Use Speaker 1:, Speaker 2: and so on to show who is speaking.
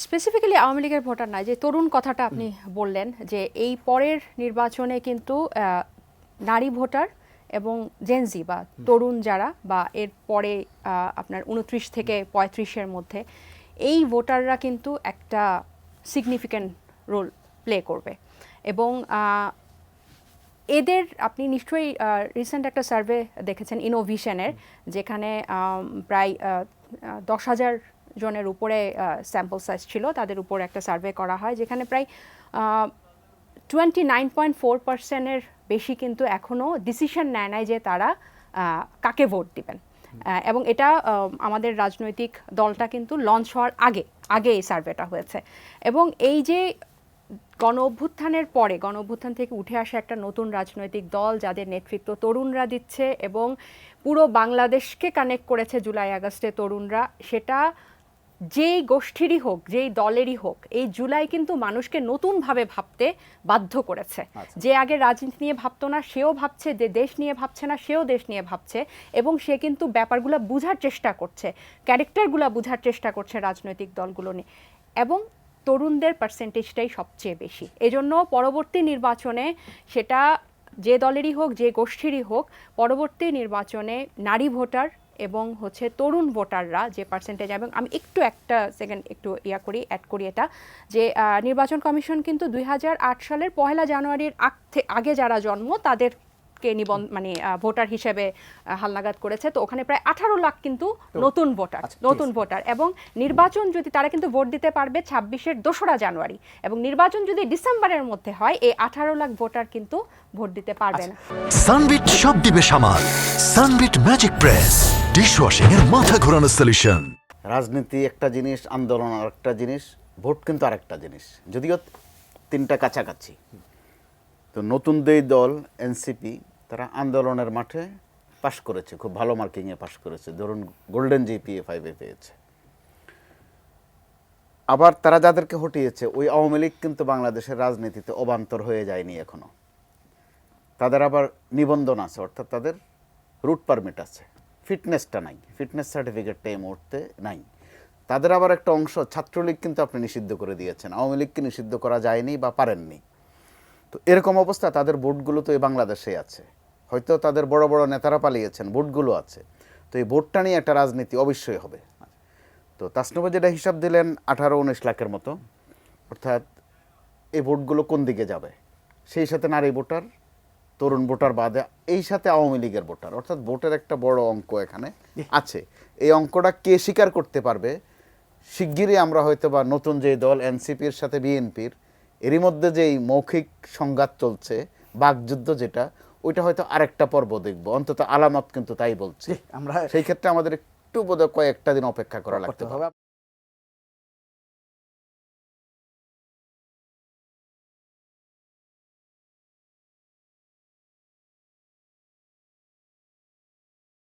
Speaker 1: Specifically Awami লীগের voter নয়, যে তরুণ কথাটা আপনি বললেন, যে এই পরের নির্বাচনে কিন্তু নারী ভোটার এবং জেনজি বা তরুণ যারা বা এর পরে আপনার 29 থেকে 35-এর মধ্যে এই ভোটাররা কিন্তু একটা সিগনিফিক্যান্ট রোল প্লে করবে। এবং এদের আপনি নিশ্চয়ই রিসেন্ট একটা সার্ভে দেখেছেন ইনোভিশনের, যেখানে প্রায় 10,000 জনের উপরে স্যাম্পল সাইজ ছিল, তাদের উপর একটা সার্ভে করা হয়, যেখানে প্রায় 29.4%-এর বেশি কিন্তু এখনও ডিসিশন নেয় নাই যে তারা কাকে ভোট দিবেন। এবং এটা আমাদের রাজনৈতিক দলটা কিন্তু লঞ্চ হওয়ার আগে এই সার্ভেটা হয়েছে। এবং এই যে গণ অভ্যুত্থান থেকে উঠে আসা একটা নতুন রাজনৈতিক দল, যাদের নেতৃত্ব তরুণরা দিচ্ছে এবং পুরো বাংলাদেশকে কানেক্ট করেছে জুলাই আগস্টে তরুণরা, সেটা যেই গোষ্ঠীরই হোক, যেই দলেরই হোক, এই জুলাই কিন্তু মানুষকে নতুনভাবে ভাবতে বাধ্য করেছে। যে আগে রাজনীতি নিয়ে ভাবতো না সেও ভাবছে, যে দেশ নিয়ে ভাবছে না সেও দেশ নিয়ে ভাবছে, এবং সে কিন্তু ব্যাপারগুলো বোঝার চেষ্টা করছে, ক্যারেক্টারগুলো বোঝার চেষ্টা করছে রাজনৈতিক দলগুলো নিয়ে। এবং তরুণদের পার্সেন্টেজটাই সবচেয়ে বেশি। এজন্য পরবর্তী নির্বাচনে, সেটা যে দলেরই হোক, যে গোষ্ঠীরই হোক, পরবর্তী নির্বাচনে নারী ভোটার এবং তরুণ ভোটাররা যে পার্সেন্টেজ, এবং আমি একটা সেকেন্ড অ্যাড করি এটা, যে নির্বাচন কমিশন কিন্তু 2008 সালের 1 জানুয়ারির আগে যারা জন্ম তাদেরকে ভোটার হিসেবে হালনাগাদ করেছে। তো ওখানে প্রায় 18 লাখ কিন্তু নতুন ভোটার, এবং নির্বাচন যদি তারা কিন্তু ভোট দিতে পারবে 26-এর 2রা জানুয়ারি, এবং নির্বাচন যদি ডিসেম্বরের মধ্যে হয়, এই 18 লাখ ভোটার কিন্তু ভোট দিতে পারবে না।
Speaker 2: সানবিট সব দিবে সামাল। সানবিট ম্যাজিক প্রেস ডিশওয়াশিং এর মাথা ঘোরানো সলিউশন।
Speaker 3: রাজনীতি একটা জিনিস, আন্দোলন আরেকটা জিনিস, ভোট কিন্তু আরেকটা জিনিস, যদিও তিনটা কাছাকাছি। তো নতুন দুই দল এনসিপি, তারা আন্দোলনের মাঠে পাশ করেছে, খুব ভালো মার্কিংয়ে পাশ করেছে, ধরুন গোল্ডেন জিপিএ 5-এ পেয়েছে। আবার তারা যাদেরকে হটিয়েছে, ওই আওয়ামী লীগ কিন্তু বাংলাদেশের রাজনীতিতে অবান্তর হয়ে যায়নি এখনো। তাদের আবার নিবন্ধন আছে, অর্থাৎ তাদের রুট পারমিট আছে, ফিটনেসটা নাই, ফিটনেস সার্টিফিকেটটা এই মুহূর্তে নাই। তাদের আবার একটা অংশ, ছাত্রলীগ কিন্তু আপনি নিষিদ্ধ করে দিয়েছেন, আওয়ামী লীগকে নিষিদ্ধ করা যায়নি বা পারেননি। তো এরকম অবস্থা, তাদের ভোটগুলো তো এই বাংলাদেশে আছে, হয়তো তাদের বড় বড় নেতারা পালিয়েছেন, ভোটগুলো আছে। তো এই ভোটটা নিয়ে একটা রাজনীতি অবশ্যই হবে। তো তাসনুবা যেটা হিসাব দিলেন 18-19 লাখের মতো, অর্থাৎ এই ভোটগুলো কোন দিকে যাবে, সেই সাথে নারী ভোটার, তরুণ ভোটার বাদে এই সাথে আওয়ামী লীগের ভোটার, অর্থাৎ ভোটের একটা বড় অঙ্ক এখানে আছে। এই অঙ্কটা কে স্বীকার করতে পারবে, শিগগিরই আমরা হয়তো বা নতুন যে দল এনসিপির সাথে বিএনপির এরই মধ্যে যেই মৌখিক সংঘাত চলছে, বাকযুদ্ধ যেটা, ওইটা হয়তো আরেকটা পর্ব দেখব, অন্তত আলামত কিন্তু তাই বলছে। আমরা সেই ক্ষেত্রে আমাদের একটু বোধহয় কয়েকটা দিন অপেক্ষা করা লাগতে হবে।